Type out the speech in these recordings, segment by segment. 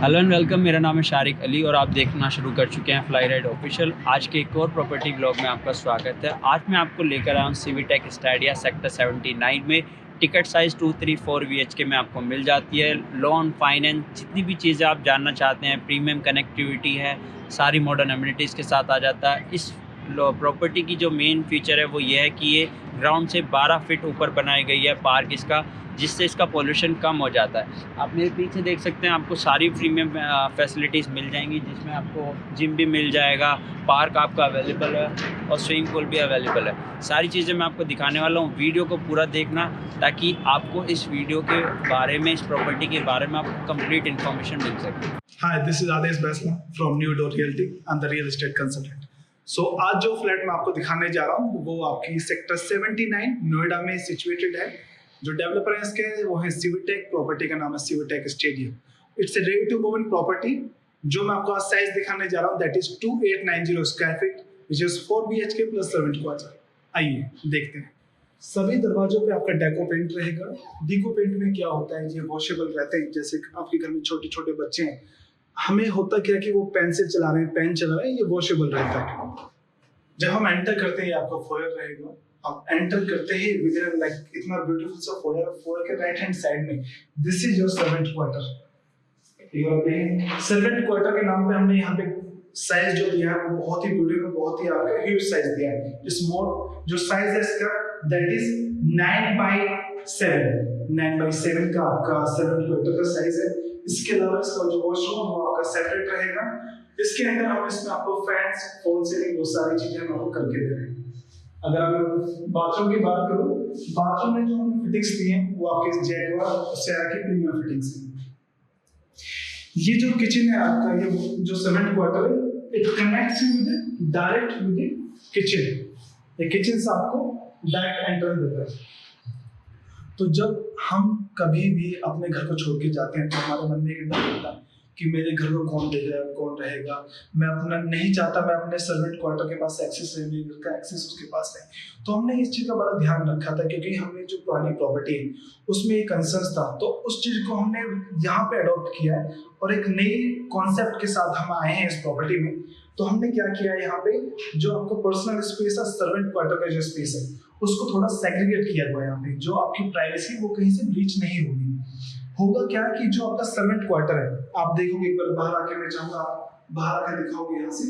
Hello and welcome. मेरा नाम है शारिक अली और आप देखना शुरू कर चुके हैं फ्लाई राइड ऑफिशियल। आज के एक और प्रॉपर्टी ब्लॉग में आपका स्वागत है। आज मैं आपको लेकर आया हूँ सिविटेक स्टेडिया सेक्टर 79 में। टिकट साइज़ 234 VHK में आपको मिल जाती है। लोन, फाइनेंस, जितनी भी चीज़ें आप जानना चाहते हैं, प्रीमियम कनेक्टिविटी है, सारी मॉडर्न एमिनिटीज़ के साथ आ जाता है। इस प्रॉपर्टी की जो मेन फीचर है वो ये है कि ये ग्राउंड से 12 फीट ऊपर बनाई गई है पार्क इसका, जिससे इसका पोल्यूशन कम हो जाता है। आप मेरे पीछे देख सकते हैं, आपको सारी प्रीमियम फैसिलिटीज़ मिल जाएंगी, जिसमें आपको जिम भी मिल जाएगा, पार्क आपका अवेलेबल है और स्विमिंग पूल भी अवेलेबल है। सारी चीज़ें मैं आपको दिखाने वाला हूँ। वीडियो को पूरा देखना ताकि आपको इस वीडियो के बारे में, इस प्रॉपर्टी के बारे में आपको कंप्लीट इन्फॉर्मेशन मिल सके। Hi, this is Adesh Baisla from New Door Realty. I'm the real estate consultant. So आज जो फ्लैट मैं आपको दिखाने जा रहा हूँ वो आपकी सेक्टर 79 नोएडा में सिचुएटेड है। जो डेवलपर है इसके वो है सिविटेक। प्रॉपर्टी का नाम है Civitech Stadium. It's a ready to move in property. जो मैं आपको आज साइज दिखाने जा रहा हूँ that is 2890 square feet which is 4 BHK plus servant quarter. आइए देखते हैं। सभी दरवाजों पे आपका डेको पेंट रहेगा। डेको पेंट में क्या होता है, ये वॉशेबल रहते हैं। जैसे आपके घर में छोटे छोटे बच्चे हैं, हमें होता क्या कि वो पेंसिल चला रहे हैं, पेन चला रहे हैं, ये वॉशेबल रहता है। जब हम एंटर करते हैं आपका फोयर रहेगा। आप एंटर करते ही विद लाइक इतना ब्यूटीफुल सा फोयर, फोयर के राइट हैंड साइड में this is your servant quarter. Servant quarter के नाम पे हमने यहाँ पे साइज जो दिया है वो बहुत ही ब्यूटीफुल, बहुत ही आपका ह्यूज साइज दिया है। इस मोड जो साइज है इसका दैट इज 9x7 9x7 का आपका सर्वेंट क्वार्टर का साइज है। इसके अलावा इसका जो वॉशरूम वो आपका सेपरेट रहेगा। इसके अंदर हम इसमें आपको फैंस, फॉल सीलिंग, वो सारी चीजें हम आपको करके दे रहे हैं। अगर मैं बाथरूम की बात करूं, बाथरूम में जो हमने फिटिंग्स दी हैं वो आपके जैगवार सेरा की प्रीमियम फिटिंग्स हैं। ये जो किचन है आपका, ये जो सर्वेंट क्वार्टर है, it connects you with direct with kitchen. ये किचन से आपको डायरेक्ट एंट्रेंस देता है। तो जब हम कभी भी अपने घर को छोड़ के जाते हैं तो हमारे मन में एक डर होता है कि मेरे घर को कौन देगा, कौन रहेगा। मैं अपना नहीं चाहता मैं अपने सर्वेंट क्वार्टर के पास एक्सेस रहे, मेरे घर का एक्सेस उसके पास रहे। तो हमने इस चीज़ का बड़ा ध्यान रखा था, क्योंकि हमने जो पुरानी प्रॉपर्टी है उसमें एक कंसर्न था। तो उस चीज़ को हमने यहाँ पे अडॉप्ट किया है और एक नई कॉन्सेप्ट के साथ हम आए हैं इस प्रॉपर्टी में। तो हमने क्या किया है, यहाँ पे जो आपको पर्सनल स्पेस है, सर्वेंट क्वार्टर का जो स्पेस है उसको थोड़ा सेग्रीगेट किया हुआ है। यहाँ पे जो आपकी प्राइवेसी वो कहीं से ब्रीच नहीं होगी। होगा क्या कि जो आपका सर्वेंट क्वार्टर है, आप देखोगे एक बार बाहर आके, मैं चाहूंगा आप बाहर आके दिखाओगे यहाँ से,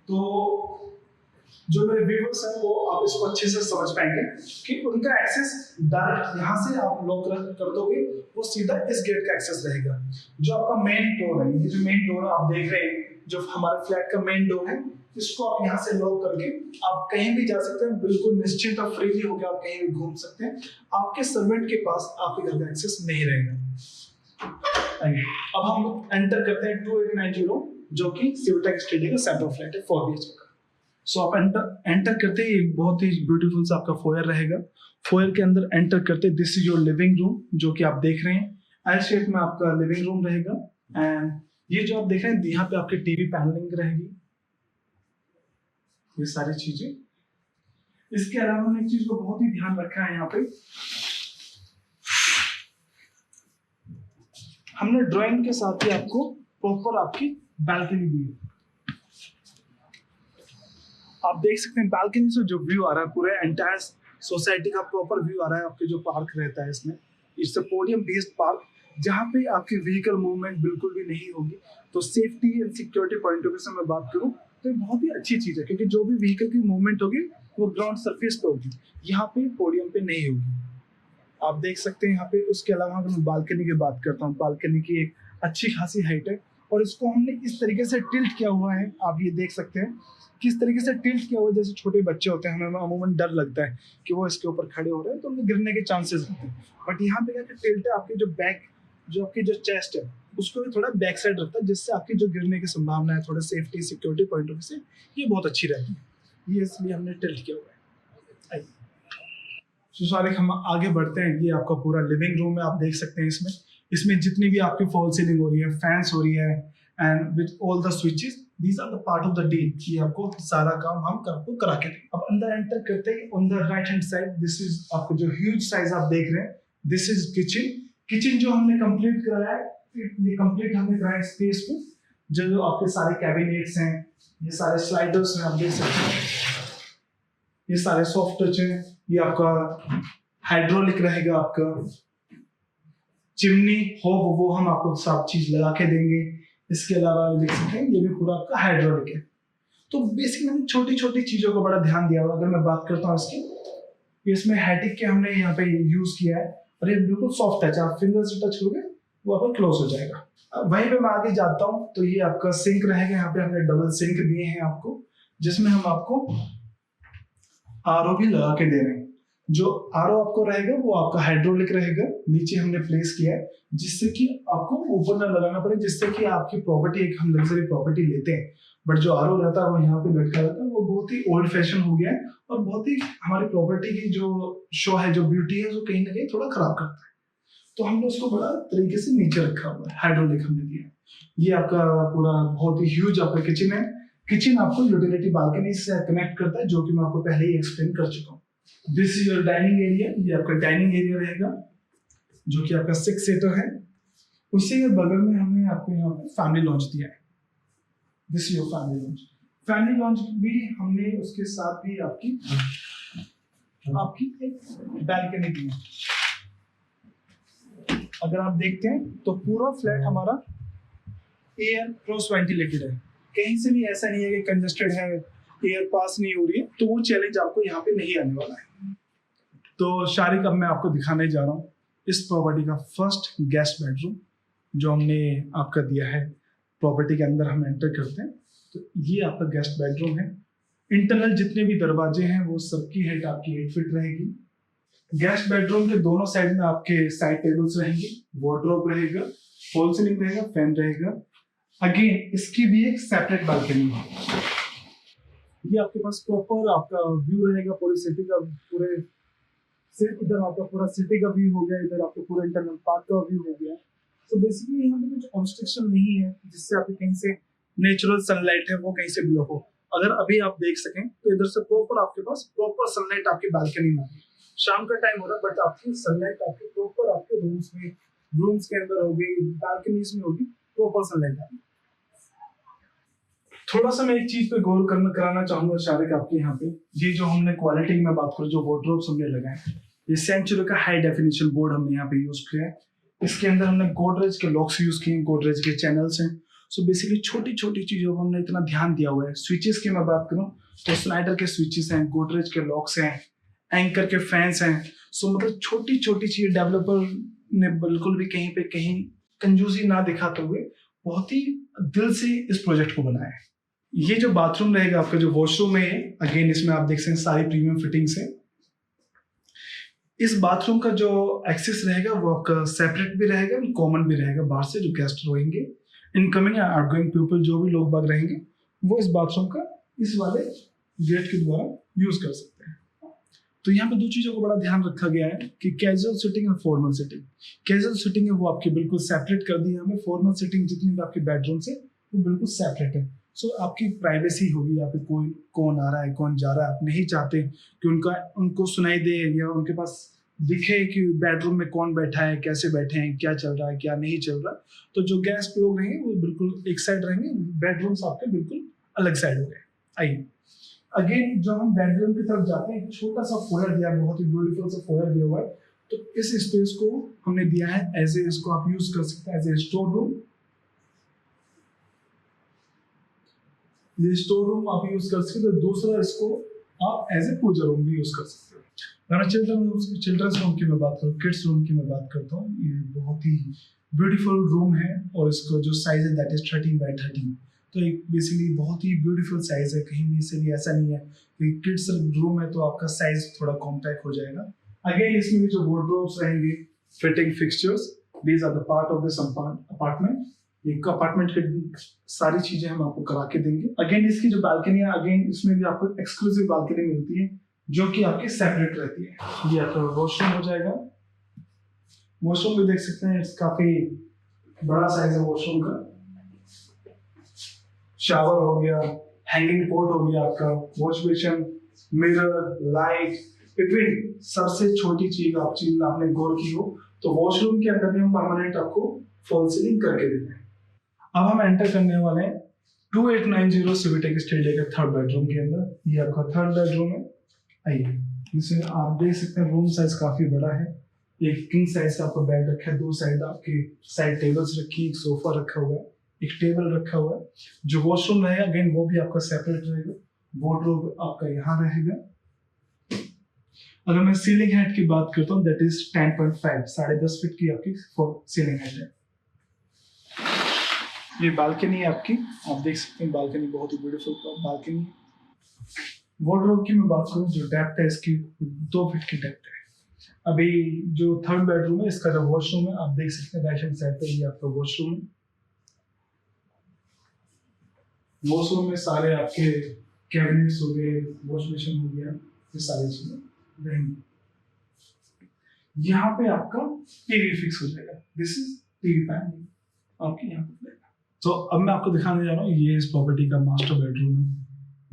तो जो मेरे व्यूअर्स हैं वो आप इसको अच्छे से समझ पाएंगे कि उनका एक्सेस डायरेक्ट यहाँ से आप लॉक कर दोगे, वो सीधा इस गेट का एक्सेस रहेगा। जो आपका मेन डोर है, ये जो मेन डोर आप देख रहे हैं, जो हमारे फ्लैट का मेन डोर है, इसको आप यहाँ से लॉक करके आप कहीं भी जा सकते हैं, बिल्कुल निश्चिंत और फ्रीली होकर आप कहीं भी घूम सकते हैं। आपके सर्वेंट के पास आपके घर का एक्सेस नहीं रहेगा। अब हम एंटर करते हैं 2890 जो कि सिविटेक स्टेडियम का सेंटर फ्लैट है 4 BHK का। सो आप एंटर करते ही एक बहुत ही ब्यूटीफुल सा आपका फोयर रहेगा। फोयर के अंदर एंटर करते this is your living room, जो कि आप देख रहे हैं एल शेप में आपका लिविंग रूम रहेगा। एंड ये जो आप देख रहे हैं यहाँ पे आपकी टीवी पैनलिंग रहेगी, ये सारी चीजें। इसके अलावा हमने एक चीज को बहुत ही ध्यान रखा है, यहाँ पे हमने ड्राइंग के साथ ही आपको प्रॉपर आपकी बैल्कनी दी है। आप देख सकते हैं बैल्कनी से जो व्यू आ रहा है, पूरे एंटायर सोसाइटी का प्रॉपर व्यू आ रहा है। आपके जो पार्क रहता है इसमें, it's a podium based park, जहाँ पे आपकी व्हीकल मूवमेंट बिल्कुल भी नहीं होगी। तो safety and security point of view से मैं बात करूँ तो ये बहुत ही अच्छी चीज़ है, क्योंकि जो भी व्हीकल की मूवमेंट होगी वो ग्राउंड सरफेस पे होगी, यहाँ पे पोडियम पे नहीं होगी। आप देख सकते हैं यहाँ पे। उसके अलावा अगर मैं बालकनी की बात करता हूँ, बालकनी की एक अच्छी खासी हाइट है और इसको हमने इस तरीके से टिल्ट किया हुआ है। आप ये देख सकते हैं किस तरीके से टिल्ट किया हुआ है। जैसे छोटे बच्चे होते हैं, हमें अमूमन डर लगता है कि वो इसके ऊपर खड़े हो रहे हैं तो उन्हें गिरने के चांसेस रहते हैं। बट यहाँ पे क्या टिल्ट है, आपकी जो बैक, जो आपकी जो चेस्ट है उसको भी थोड़ा बैक साइड रखता है, जिससे आपकी जो गिरने की संभावना है, थोड़ा safety security point of view से ये बहुत अच्छी रहती है। ये इसलिए हमने टिल्ट किया हुआ है। तो सारे हम आगे बढ़ते हैं। ये आपका पूरा लिविंग रूम है, आप देख सकते हैं। इसमें जितनी भी आपकी फॉल सीलिंग हो रही है, फैंस हो रही है, and with all the switches, these are the part of the deal. ये आपको सारा काम हम आपको करा के देंगे। अब अंदर एंटर करते ही on the right hand side this is आपको जो ह्यूज साइज आप देख रहे हैं, दिस इज किचन। किचन जो हमने कंप्लीट कराया है ये कंप्लीट हमने कराया स्पेस में। जो आपके सारे कैबिनेट्स हैं, ये सारे स्लाइडर्स हैं, आप देख सकते हैं, ये सारे सॉफ्ट टच हैं। ये आपका हाइड्रोलिक रहेगा, आपका चिमनी हो वो हम आपको सब चीज लगा के देंगे। इसके अलावा देख सकते हैं ये भी पूरा आपका हाइड्रोलिक है। तो बेसिकली हमने छोटी छोटी चीजों को बड़ा ध्यान दिया हुआ। अगर मैं बात करता हूँ इसकी, इसमें हैटिक के हमने यहाँ पे यूज किया है और ये बिल्कुल सॉफ्ट टच, आप फिंगर से टच करोगे वो आपका क्लोज हो जाएगा। अब वहीं पे मैं आगे जाता हूँ तो ये आपका सिंक रहेगा। यहाँ पे हमने डबल सिंक दिए हैं आपको, जिसमें हम आपको आरओ भी लगा के दे रहे हैं। जो आरओ आपको रहेगा वो आपका हाइड्रोलिक रहेगा, नीचे हमने प्लेस किया है जिससे कि आपको ऊपर ना लगाना पड़े, जिससे कि आपकी प्रॉपर्टी, एक हम लग्जरी प्रॉपर्टी लेते हैं बट जो आरओ रहता है वो यहाँ पे लटका रहता है, वो बहुत ही ओल्ड फैशन हो गया है और बहुत ही हमारी प्रॉपर्टी की जो शो है, जो ब्यूटी है, वो कहीं ना कहीं थोड़ा खराब करता है। तो हमने उसको बड़ा तरीके से नीचे रखा हुआ है, हाइड्रोलिक हमने दिया है। ये आपका पूरा बहुत ही ह्यूज आपका किचन है। किचन आपको यूटिलिटी बालकनी से कनेक्ट करता है, जो कि मैं आपको पहले ही एक्सप्लेन कर चुका हूँ। This is your dining area. ये आपका डाइनिंग एरिया रहेगा जो कि आपका 6 सीटर है। उसी के बगल में हमने आपको यहाँ पे फैमिली लॉन्च दिया है। This is your family launch. Family launch भी हमने उसके साथ भी आपकी एक बैल्कनी दी है। अगर आप देखते हैं तो पूरा फ्लैट हमारा एयर क्रॉस वेंटिलेटेड है। कहीं से भी ऐसा नहीं है कि कंजेस्टेड है, एयर पास नहीं हो रही है, तो वो चैलेंज आपको यहाँ पे नहीं आने वाला है। तो शारिक, अब मैं आपको दिखाने जा रहा हूँ इस प्रॉपर्टी का फर्स्ट गेस्ट बेडरूम जो हमने आपका दिया है। प्रॉपर्टी के अंदर हम एंटर करते हैं तो ये आपका गेस्ट बेडरूम है। इंटरनल जितने भी दरवाजे हैं वो सबकी हाइट आपकी 8 फीट रहेगी। गेस्ट बेडरूम के दोनों साइड में आपके साइड टेबल्स रहेंगे, वार्डरोब रहेगा, फॉल सीलिंग रहेगा, फैन रहेगा। अगेन इसकी भी एक सेपरेट बालकनी है। ये आपके पास प्रॉपर आपका व्यू रहेगा पूरी सिटी का। पूरे सिर्फ इधर आपका पूरा सिटी का व्यू हो गया, इधर आपका पूरा इंटरनल पार्क का व्यू हो गया। तो बेसिकली यहाँ पे कुछ ऑब्स्ट्रक्शन नहीं है जिससे आपके कहीं से नेचुरल सनलाइट है वो कहीं से ब्लॉक हो। अगर अभी आप देख सकें तो इधर से प्रॉपर आपके पास प्रॉपर सनलाइट आपकी बालकनी में होगी। शाम का टाइम हो रहा है बट आपकी सनलाइट आपके प्रॉपर आपके रूम्स के अंदर होगी, बालकनीज में होगी, प्रॉपर सनलाइट आएगी। थोड़ा सा मैं एक चीज पे गौर कराना चाहूंगा शारिक आपके यहाँ पे। ये जो हमने क्वालिटी की मैं बात करूँ, जो वार्डरोब्स हमने लगाए, ये सेंचुरी का हाई डेफिनेशन बोर्ड हमने यहाँ पे यूज किया है। इसके अंदर हमने गोदरेज के लॉक्स यूज किए, गोदरेज के चैनल्स हैं। सो बेसिकली छोटी छोटी चीजों पर हमने इतना ध्यान दिया हुआ है। स्विचेस की मैं बात करूँ तो स्नाइडर के स्विचेस हैं, गोदरेज के लॉक्स हैं, एंकर के फैंस हैं। सो मतलब छोटी छोटी चीज डेवलपर ने बिल्कुल भी कहीं पे कहीं कंजूसी ना दिखाते हुए बहुत ही दिल से इस प्रोजेक्ट को बनाया है। ये जो बाथरूम रहेगा आपका, जो वॉशरूम है, अगेन इसमें आप देख सकते हैं सारी प्रीमियम फिटिंग्स है। इस बाथरूम का जो एक्सेस रहेगा वो आपका सेपरेट भी रहेगा, कॉमन भी रहेगा। बाहर से जो गेस्ट रहेंगे, इनकमिंग या आउटगोइंग पीपल जो भी लोग बाग रहेंगे, वो इस बाथरूम का इस वाले गेट के द्वारा यूज कर सकते हैं। तो यहाँ पे दो चीजों को बड़ा ध्यान रखा गया है कि कैजुअल सिटिंग और फॉर्मल सिटिंग। कैजुअल सिटिंग है वो आपकी बिल्कुल सेपरेट कर दी है हमें। फॉर्मल सिटिंग जितनी भी आपके बेडरूम से वो बिल्कुल सेपरेट है। सो आपकी प्राइवेसी होगी, यहाँ पे कोई कौन आ रहा है कौन जा रहा है, आप नहीं चाहते कि उनको सुनाई दे या उनके पास दिखे कि बेडरूम में कौन बैठा है, कैसे बैठे हैं, क्या चल रहा है, क्या नहीं चल रहा। तो जो गेस्ट लोग रहेंगे वो बिल्कुल एक साइड रहेंगे, बेडरूम्स आपके बिल्कुल अलग साइड हो गए। आइए अगेन जब हम बेडरूम की तरफ जाते हैं, छोटा सा फोयर दिया, बहुत ही ब्यूटीफुल सा फोयर दिया हुआ है। तो इस स्पेस को हमने दिया है एज ए, इसको आप यूज कर सकते हैं एज ए स्टोर रूम। ये स्टोर रूम आप यूज कर सकते हैं। दूसरा इसको आप एज ए पूजा रूम भी यूज कर सकते हैं। अगर चिल्ड्रंस रूम की मैं बात करूँ, किड्स रूम की मैं बात करता हूँ, ये बहुत ही ब्यूटीफुल रूम है और इसका जो साइज है दैट इज 13x13। तो एक बेसिकली बहुत ही ब्यूटीफुल साइज है। कहीं भी इसलिए ऐसा नहीं है कि किड्स रूम है तो आपका साइज थोड़ा कॉम्पैक्ट हो जाएगा। अगेन इसमें भी जो वार्डरोब्स रहेंगे, fitting fixtures, these are the part of this apartment. एक अपार्टमेंट की सारी चीजें हम आपको करा के देंगे। अगेन इसकी जो बालकनी है, अगेन इसमें भी आपको एक्सक्लूसिव बालकनी मिलती है जो कि आपकी सेपरेट रहती है। ये आपका वॉशरूम हो जाएगा। वॉशरूम भी देख सकते हैं, काफी बड़ा साइज है वॉशरूम का। शावर हो गया, हैंगिंग पोर्ट हो गया आपका, wash basin, mirror, light, even सबसे छोटी चीज आपने गौर की हो तो वॉशरूम के अंदर भी हम परमानेंट आपको फॉल सीलिंग करके देते हैं। अब हम एंटर करने वाले हैं 2890 सिविटेक स्टेडिया के थर्ड बेडरूम के अंदर। ये आपका थर्ड बेडरूम है। आइए, इसमें आप देख सकते हैं रूम साइज काफी बड़ा है। एक किंग साइज का आपका बेड रखा है, दो साइड आपके साइड टेबल्स रखी, एक सोफा रखा हुआ है, एक टेबल रखा हुआ है। जो वॉशरूम रहेगा अगेन वो भी आपका सेपरेट रहेगा। वार्डरोब आपका यहाँ रहेगा। अगर मैं सीलिंग हाइट की बात करता हूँ दैट इज 10.5, 10.5 फीट की आपकी सीलिंग हाइट है। ये बालकनी है आपकी, आप देख सकते हैं बालकनी बहुत ही ब्यूटीफुल बालकनी है। वार्डरोब की मैं बात करूँ, जो डेप्थ है इसकी 2 फीट की डेप्थ है। अभी जो थर्ड बेडरूम है इसका जो वॉशरूम है आप देख सकते हैं राइट हैंड साइड पे, ये आपका वॉशरूम है। वॉशरूम में सारे आपके कैबिनेट्स हो गए, वॉश बेसिन हो गया, ये सारी चीजें रहेंगी। यहाँ पे आपका टीवी फिक्स हो जाएगा। दिस इज टीवी पैनल आपके यहाँ पे रहेगा। तो अब मैं आपको दिखाने जा रहा हूँ, ये इस प्रॉपर्टी का मास्टर बेडरूम है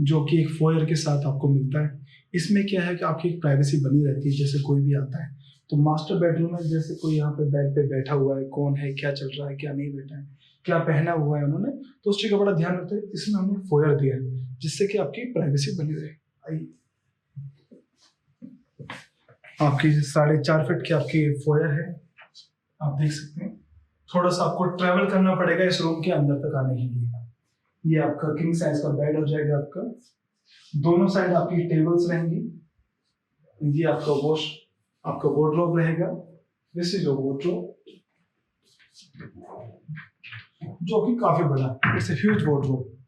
जो कि एक फोयर के साथ आपको मिलता है। इसमें क्या है कि आपकी एक प्राइवेसी बनी रहती है, जैसे कोई भी आता है तो मास्टर बेडरूम में जैसे कोई यहाँ पे बेड पे बैठा हुआ है, कौन है, क्या चल रहा है, क्या नहीं बैठा है, क्या पहना हुआ है उन्होंने, तो उस चीज का बड़ा ध्यान रखते हैं। इसमें हमने फोयर दिया है जिससे कि आपकी प्राइवेसी बनी रहे। आइए, आपकी 4.5 फीट की आपकी फोयर है, आप देख सकते हैं। थोड़ा सा आपको ट्रेवल करना पड़ेगा इस रूम के अंदर तक आने के लिए। ये आपका किंग साइज का बेड हो जाएगा आपका। दोनों साइड आपकी टेबल्स रहेंगी। ये आपका वार्डरोब रहेगा। दिस इज योर वार्डरोब जो कि काफी बड़ा है, it's a huge wardrobe.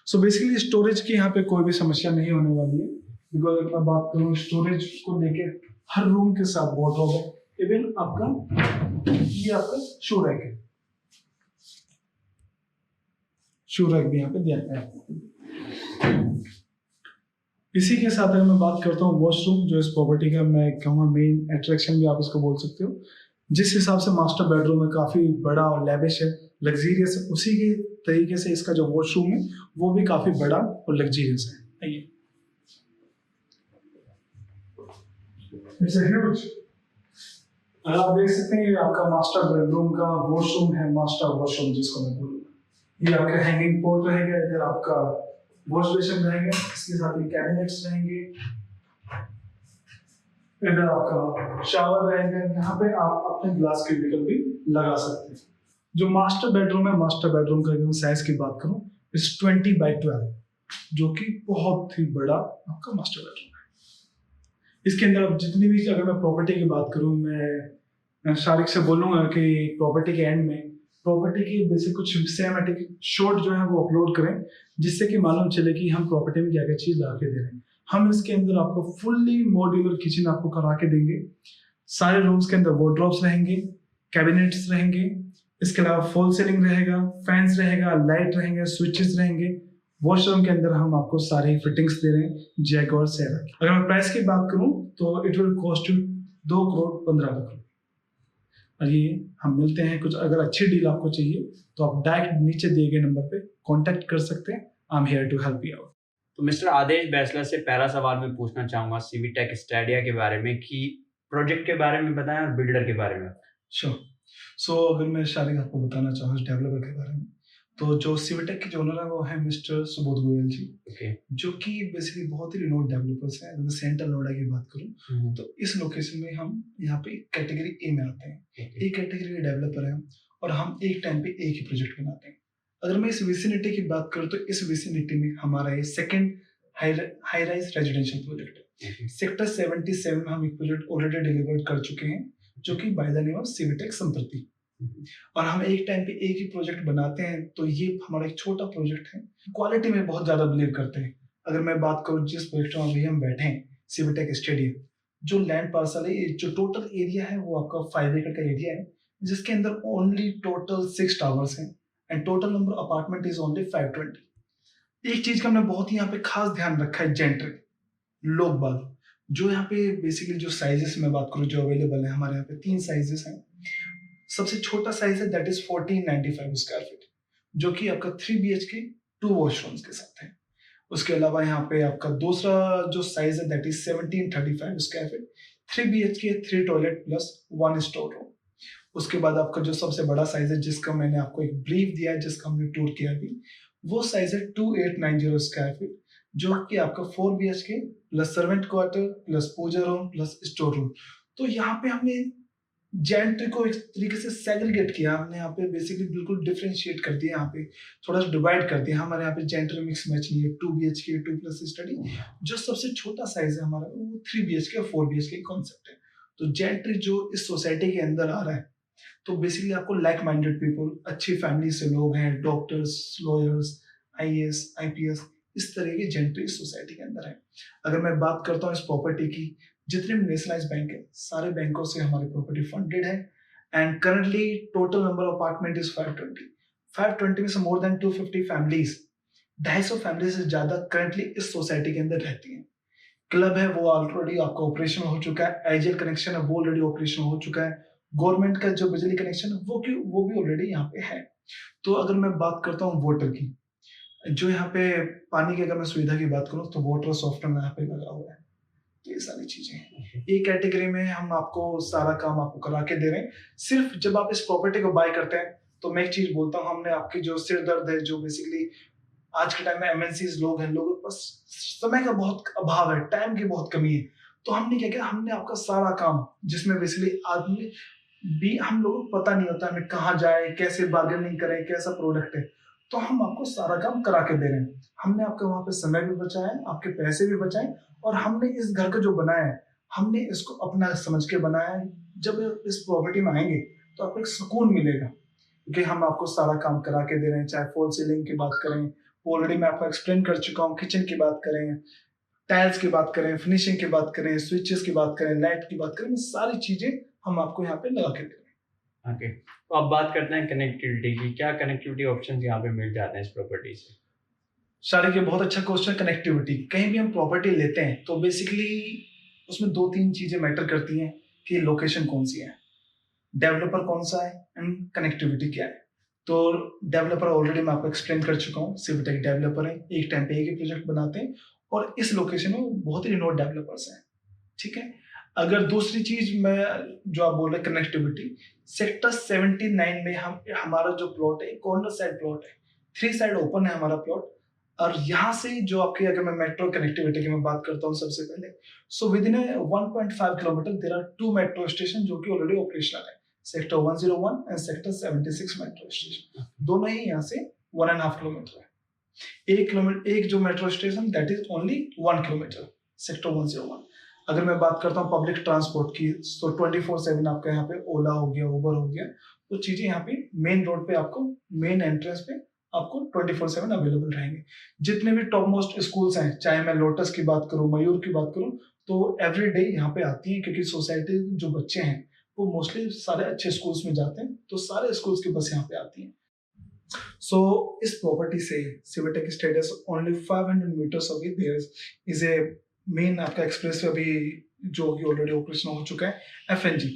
So basically storage की यहाँ पे कोई भी समस्या नहीं होने वाली है, बिकॉज अगर मैं बात करूँ स्टोरेज को लेके हर रूम के साथ वार्डरोब है। इवन ये आपका शू रैक है, शू रैक भी यहाँ पे दिया गया है। इसी के साथ अगर मैं बात करता हूँ वॉशरूम, जो इस प्रॉपर्टी का मैं कहूँगा मेन अट्रैक्शन भी आप इसको बोल सकते हो। जिस हिसाब से मास्टर बेडरूम है काफी बड़ा और लेविश है, लग्जीरियस है, उसी के तरीके से इसका जो वॉशरूम है वो भी काफी बड़ा और लग्जीरियस है। आइए, इट्स ह्यूज। आप देख सकते हैं ये आपका मास्टर बेडरूम का वॉशरूम है, मास्टर वॉशरूम जिसको मैं बोलूँगा। ये आपका हैंगिंग पोर्ट रहेगा, इधर आपका वॉश बेसिन रहेगा, इसके साथ ही कैबिनेट्स रहेंगे, इधर आपका शावर रहेगा। यहाँ पे आप अपने ग्लास क्यूबिकल भी लगा सकते हैं। जो मास्टर बेडरूम है, मास्टर बेडरूम का अगर मैं साइज की बात करूँ इस 20x12, जो कि बहुत ही बड़ा आपका मास्टर बेडरूम है। इसके अंदर अब जितनी भी, अगर मैं प्रॉपर्टी की बात करूँ, मैं शारिक से बोलूँगा कि प्रॉपर्टी के एंड में प्रॉपर्टी की बेसिक कुछ सिनेमैटिक शॉट जो है वो अपलोड करें, जिससे कि मालूम चले कि हम प्रॉपर्टी में क्या क्या चीज ला के दे रहे हैं। हम इसके अंदर आपको फुल्ली मॉड्यूलर किचन आपको करा के देंगे। सारे रूम्स के अंदर वार्डरोब्स रहेंगे, कैबिनेट्स रहेंगे, इसके अलावा फॉल सीलिंग रहेगा, फैंस रहेगा, लाइट रहेंगे, स्विचेस रहेंगे। वॉशरूम के अंदर हम आपको सारे फिटिंग्स दे रहे हैं जैक और सेरा की। अगर मैं प्राइस की बात करूं तो इट विल कॉस्ट यू 2,15,00,000 और ये हम मिलते हैं कुछ। अगर अच्छी डील आपको चाहिए तो आप डायरेक्ट नीचे दिए गए नंबर पे कांटेक्ट कर सकते हैं। I am here to help you out. तो मिस्टर आदेश बैचलर से पहला सवाल मैं पूछना चाहूँगा सीवीटेक स्टेडिया के बारे में, कि प्रोजेक्ट के बारे में बताएं और बिल्डर के बारे में। श्योर। सो अगर मैं शारिक आपको बताना चाहूँ डेवलपर के बारे में, तो जो सीवीटेक के जो ओनर है वो है मिस्टर सुबोध गोयल जी। ओके। जो कि बेसिकली बहुत ही रिनोड डेवलपर्स हैं। अगर सेंट्रल नोएडा की बात करूँ तो इस लोकेशन में हम यहाँ पे कैटेगरी ए में आते हैं। ए कैटेगरी के डेवलपर हैं और हम एक टाइम पे एक ही प्रोजेक्ट बनाते हैं। अगर मैं इस विसिनिटी की बात करूँ तो इस विसिनिटी में हमारा ये second high rise residential project है। सेक्टर 77 में हम एक प्रोजेक्ट ऑलरेडी डिलीवर्ड कर चुके हैं, जो कि बाय द नेम ऑफ सीवीटेक संप्रति। और हम एक टाइम पे एक ही प्रोजेक्ट बनाते हैं, तो ये हमारा एक छोटा प्रोजेक्ट है। क्वालिटी में बहुत ज्यादा बिलीव करते हैं। अगर मैं बात करूँ जिस प्रोजेक्ट में अभी हम बैठे हैं, सीवीटेक स्टेडियम, जो लैंड पार्सल है, जो टोटल एरिया है वो आपका 5 एकड़ का एरिया है, जिसके अंदर ओनली टोटल 6 टावर्स हैं and total number apartment is only 520। एक चीज का हमने बहुत ही यहाँ पे खास ध्यान रखा है, जेंट्री लोग बाग। जो यहाँ पे बेसिकली जो साइजेस में बात करूँ जो अवेलेबल है, हमारे यहाँ पे 3 साइजेस हैं। सबसे छोटा साइज है दैट इज 1495 स्क्वायर फीट, जो कि आपका 3 BHK 2 वॉशरूम्स के साथ है। उसके अलावा यहाँ पे आपका दूसरा जो साइज है that is 1735 square feet, 3 BHK 3 toilet plus 1 store room. उसके बाद आपका जो सबसे बड़ा साइज है, जिसका मैंने आपको एक ब्रीफ दिया है, जिसका हमने टूर किया अभी, वो साइज है 2890 स्क्वायर फीट, जो कि आपका 4 BHK plus servant quarter plus puja room plus store room. तो यहाँ पे हमने जेंट्री को एक तरीके से सेग्रीगेट किया, हमने यहाँ पे बेसिकली बिल्कुल डिफरेंशिएट कर दिया, यहाँ पे थोड़ा सा डिवाइड कर दिया। हमारे यहाँ पे जेंट्री मिक्स मैच नहीं है, 2 BHK 2 प्लस स्टडी। जो सबसे छोटा साइज है हमारा, वो 3 BHK और 4 BHK कॉन्सेप्ट है। तो जेंट्री जो इस सोसाइटी के अंदर आ रहा है, तो बेसिकली आपको लाइक माइंडेड पीपल, अच्छी फैमिली से लोग हैं, डॉक्टर्स, लॉयर्स, IAS, IPS, इस तरह की जेंट्री सोसाइटी के अंदर है। अगर मैं बात करता हूँ इस प्रॉपर्टी की, जितने भी नेशनलाइज बैंक है, सारे बैंकों से हमारी प्रॉपर्टी फंडेड है। And currently total number of apartment is 520 में से मोर देन 250 फैमिलीज, 250 फैमिली से ज्यादा करंटली इस सोसाइटी के अंदर रहती हैं। क्लब है वो ऑलरेडी आपका ऑपरेशनल हो चुका है, आईजीएल कनेक्शन है वो ऑलरेडी ऑपरेशनल हो चुका है, गवर्नमेंट का जो बिजली कनेक्शन है वो भी ऑलरेडी यहाँ पे है। तो अगर मैं बात करता हूँ वाटर की, जो यहाँ पे पानी की अगर मैं सुविधा की बात करूँ, तो वाटर सॉफ्टनर यहाँ पे लगा हुआ है। तो ये सारी चीजें हैं। ये कैटेगरी में हम आपको सारा काम आपको करा के दे रहे हैं। सिर्फ जब आप इस प्रॉपर्टी को बाय करते हैं, तो मैं एक चीज बोलता हूँ, हमने आपकी जो सिर दर्द है, जो बेसिकली आज के टाइम में MNCs लोग हैं, लोगों के पास समय का बहुत अभाव है, टाइम की बहुत कमी है। तो हमने क्या किया, हमने आपका सारा काम, जिसमें बेसिकली आदमी भी, हम लोगों को पता नहीं होता हमें कहाँ जाए, कैसे बार्गेनिंग करें, कैसा प्रोडक्ट है, तो हम आपको सारा काम करा के दे रहे हैं। हमने आपके वहां पे समय भी बचाया है, आपके पैसे भी बचाए, और हमने इस घर को जो बनाया है, हमने इसको अपना समझ के बनाया है। जब इस प्रॉपर्टी में आएंगे तो आपको एक सुकून मिलेगा, क्योंकि हम आपको सारा काम करा के दे रहे हैं। चाहे फॉल सीलिंग की बात करें, ऑलरेडी मैं आपको एक्सप्लेन कर चुका हूँ, किचन की बात करें, टाइल्स की बात करें, फिनिशिंग की बात करें, स्विचेस की बात करें, लाइट की बात करें, सारी चीजें हम आपको यहाँ पे लगा के दे रहे हैं। ओके, तो अब बात करते हैं कनेक्टिविटी की। क्या कनेक्टिविटी ऑप्शंस यहाँ पे मिल जाते हैं इस प्रॉपर्टी से? शारिक, ये बहुत अच्छा क्वेश्चन। कनेक्टिविटी, कहीं भी हम प्रॉपर्टी लेते हैं तो बेसिकली उसमें 2-3 चीजें मैटर करती हैं कि लोकेशन कौन सी है, डेवलपर कौन सा है, एंड कनेक्टिविटी क्या है। तो डेवलपर ऑलरेडी मैं आपको एक्सप्लेन कर चुका हूँ, सिविटेक डेवलपर है, एक टाइम पे एक ही प्रोजेक्ट बनाते हैं, और इस लोकेशन में बहुत ही रिनोड डेवलपर्स हैं। ठीक है। अगर दूसरी चीज मैं, जो आप बोल रहे कनेक्टिविटी, सेक्टर 79 में हमारा जो प्लॉट है, कॉर्नर साइड प्लॉट है, 3 साइड ओपन है हमारा प्लॉट। और यहाँ से जो आपकी, अगर मैं मेट्रो कनेक्टिविटी की मैं बात करता हूँ सबसे पहले, so with in 1.5 kilometre there are 2 metro station जो कि ऑलरेडी ऑपरेशनल है, sector 101 and sector 76 metro station. दोनों ही यहाँ से 1.5 किलोमीटर है। 1 किलोमीटर एक जो metro station, that is only 1 kilometre, sector 101। अगर मैं बात करता हूँ पब्लिक ट्रांसपोर्ट की, तो 24/7 आपका यहाँ पे ओला हो गया, उबर हो गया, वो चीजें यहाँ पे मेन रोड पे आपको, मेन एंट्रेंस पे आपको 24/7 अवेलेबल रहेंगे। जितने भी टॉप मोस्ट स्कूल्स हैं, चाहे मैं लोटस की बात करूं, मयूर की बात करूं, तो एवरी डे यहाँ पे आती हैं, क्योंकि सोसाइटी जो बच्चे हैं वो मोस्टली सारे अच्छे स्कूल्स में जाते हैं, तो सारे स्कूल्स की बस यहाँ पे आती हैं। सो इस प्रॉपर्टी से Civitech Stadium only 500 meters away there is a main आपका एक्सप्रेस अभी जो कि ऑलरेडी ऑपरेशन हो चुका है। FNG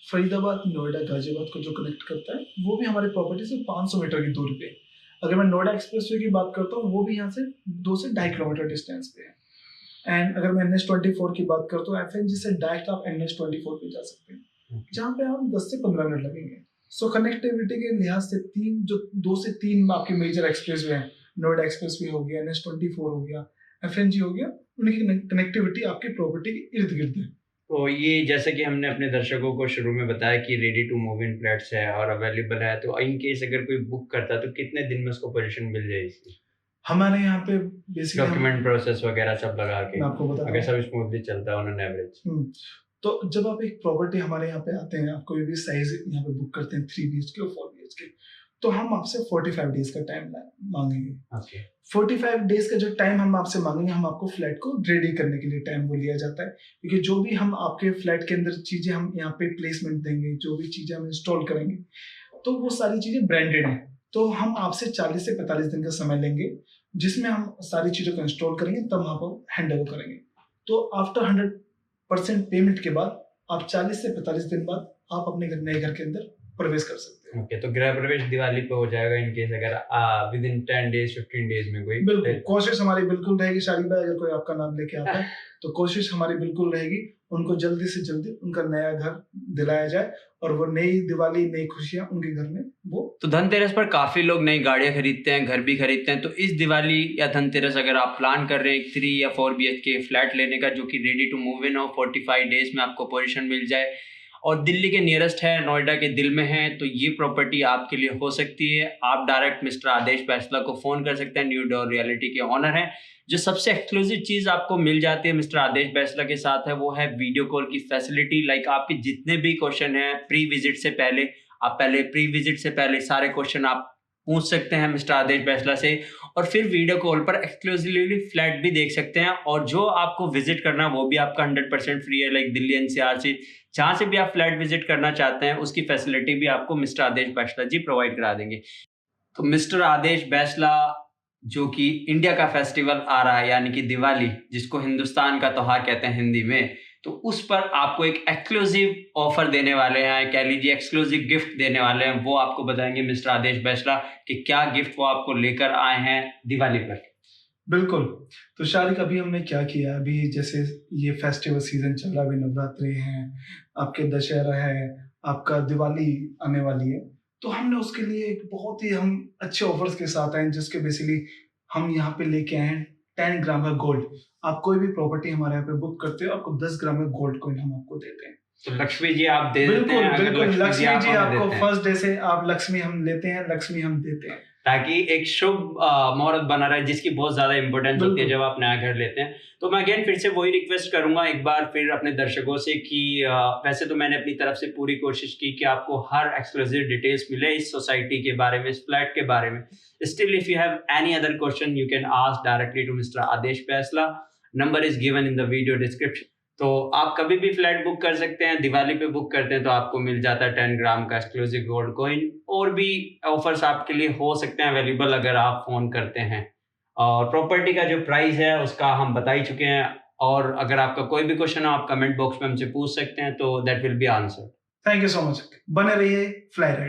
फरीदाबाद, नोएडा, गाजियाबाद को जो कनेक्ट करता है, वो भी हमारी प्रॉपर्टी से 500 मीटर की दूरी पे। अगर मैं नोएडा एक्सप्रेसवे की बात करता हूँ, वो भी यहाँ से 2 से 2.5 किलोमीटर डिस्टेंस पे है। एंड अगर मैं NH24 की बात करता हूँ, FNG से डायरेक्ट आप NH24 पे जा सकते हैं, जहाँ पे आप 10 से 15 मिनट लगेंगे। सो कनेक्टिविटी के लिहाज से 2 से 3 आपके मेजर एक्सप्रेसवे हैं, नोएडा एक्सप्रेसवे हो गया, NH24 हो गया, FNG हो गया, उनकी कनेक्टिविटी आपकी प्रॉपर्टी के इर्द गिर्द है। तो ये जैसे कि हमने अपने दर्शकों को शुरू में बताया कि ready to move in flats है और अवेलेबल है, तो इन केस अगर कोई बुक करता है तो कितने दिन में उसको पोजीशन मिल जाएगी? हमारे यहाँ पे बेसिकली डॉक्यूमेंट प्रोसेस वगैरह सब लगा के, मैं आपको बता अगर सब स्मूथली चलता है ऑन एन एवरेज। तो जब आप एक प्रॉपर्टी हमारे यहाँ पे आते हैं, आप कोई भी साइज यहाँ पे बुक करते हैं, 3 BHK और 4 BHK, तो हम आपसे 45 डेज का टाइम मांगेंगे। 45 डेज का जो टाइम हम आपसे मांगेंगे, हम आपको फ्लैट को रेडी करने के लिए टाइम वो लिया जाता है, क्योंकि जो भी हम आपके फ्लैट के अंदर चीजें हम यहाँ पे प्लेसमेंट देंगे, जो भी चीजें हम इंस्टॉल करेंगे, तो वो सारी चीजें ब्रांडेड हैं। तो हम आपसे 40 से 45 दिन का समय लेंगे, जिसमें हम सारी चीजों को इंस्टॉल करेंगे, तब हम आपको हैंड ओवर करेंगे। तो आफ्टर 100% पेमेंट के बाद आप 40 से 45 दिन बाद आप अपने नए घर के अंदर प्रवेश कर सकते हैं। ओके, तो गृह प्रवेश दिवाली पे हो जाएगा इन केस अगर विद इन 10 डेज 15 डेज में कोई। बिल्कुल, कोशिश हमारी बिल्कुल रहेगी शारिक भाई, अगर कोई आपका नाम लेके आता है तो कोशिश हमारी बिल्कुल रहेगी उनको जल्दी से जल्दी उनका नया घर दिलाया जाए और वो नई दिवाली, नई खुशियां उनके घर में वो। तो धनतेरस पर काफ़ी लोग नई गाड़ियाँ खरीदते हैं, घर भी खरीदते हैं। तो इस दिवाली या धनतेरस अगर आप प्लान कर रहे हैं एक 3 या 4 BHK फ्लैट लेने का जो कि रेडी टू मूव इन हो, 45 डेज में आपको पोजीशन मिल जाए और दिल्ली के नियरेस्ट है, नोएडा के दिल में है, तो ये प्रॉपर्टी आपके लिए हो सकती है। आप डायरेक्ट मिस्टर आदेश बैसला को फ़ोन कर सकते हैं, न्यू डोर रियलिटी के ऑनर हैं। जो सबसे एक्सक्लूसिव चीज़ आपको मिल जाती है मिस्टर आदेश बैसला के साथ है वो है वीडियो कॉल की फैसिलिटी। लाइक आपके जितने भी क्वेश्चन हैं प्री विजिट से पहले, आप पहले प्री विजिट से पहले सारे क्वेश्चन आप पूछ सकते हैं मिस्टर आदेश बैसला से और फिर वीडियो कॉल पर एक्सक्लूसिवली फ्लैट भी देख सकते हैं। और जो आपको विजिट करना वो भी आपका 100% फ्री है। लाइक दिल्ली NCR से जहाँ से भी आप फ्लैट विजिट करना चाहते हैं उसकी फैसिलिटी भी आपको मिस्टर आदेश बैसला जी प्रोवाइड करा देंगे। तो मिस्टर आदेश बैसला जो कि इंडिया का फेस्टिवल आ रहा है यानी कि दिवाली, जिसको हिंदुस्तान का त्योहार कहते हैं हिंदी में, तो उस पर आपको एक एक्सक्लूसिव ऑफर देने वाले हैं, कह लीजिए एक्सक्लूसिव गिफ्ट देने वाले हैं। वो आपको बताएंगे मिस्टर आदेश बैसला कि क्या गिफ्ट वो आपको लेकर आए हैं दिवाली पर। बिल्कुल। तो शारिक, अभी हमने क्या किया, अभी जैसे ये फेस्टिवल सीजन चल रहा है, अभी नवरात्रि हैं, आपके दशहरा है, आपका दिवाली आने वाली है, तो हमने उसके लिए एक बहुत ही हम अच्छे ऑफर्स के साथ आए जिसके बेसिकली हम यहाँ पे लेके आए हैं 10 ग्राम का गोल्ड। आप कोई भी प्रॉपर्टी हमारे यहाँ पे बुक करते हो, आपको 10 ग्राम का गोल्ड कॉइन हम आपको देते हैं। तो लक्ष्मी जी आप दे देते बिल्कुल हैं? बिल्कुल, लक्ष्मी जी आपको देते हैं। फर्स्ट डे से आप लक्ष्मी हम लेते हैं, लक्ष्मी हम देते हैं, ताकि एक शुभ मुहूर्त बना रहे, जिसकी बहुत ज्यादा इंपॉर्टेंस होती है जब आप नया घर लेते हैं। तो मैं अगेन फिर से वही रिक्वेस्ट करूंगा एक बार फिर अपने दर्शकों से कि वैसे तो मैंने अपनी तरफ से पूरी कोशिश की कि आपको हर एक्सक्लूसिव डिटेल्स मिले इस सोसाइटी के बारे में, इस फ्लैट के बारे में। Still if you have any other question you can ask directly to mister Aadesh Baisla. Number is given in the video description. तो आप कभी भी फ्लैट बुक कर सकते हैं। दिवाली पे बुक करते हैं तो आपको मिल जाता है 10 ग्राम का एक्सक्लूसिव गोल्ड कॉइन। और भी ऑफर्स आपके लिए हो सकते हैं अवेलेबल अगर आप फोन करते हैं। और प्रॉपर्टी का जो प्राइस है उसका हम बता ही चुके हैं। और अगर आपका कोई भी क्वेश्चन हो आप कमेंट बॉक्स में हमसे पूछ सकते हैं, तो that will be answer. Thank you so much. बने रहिए फ्लाई राइड।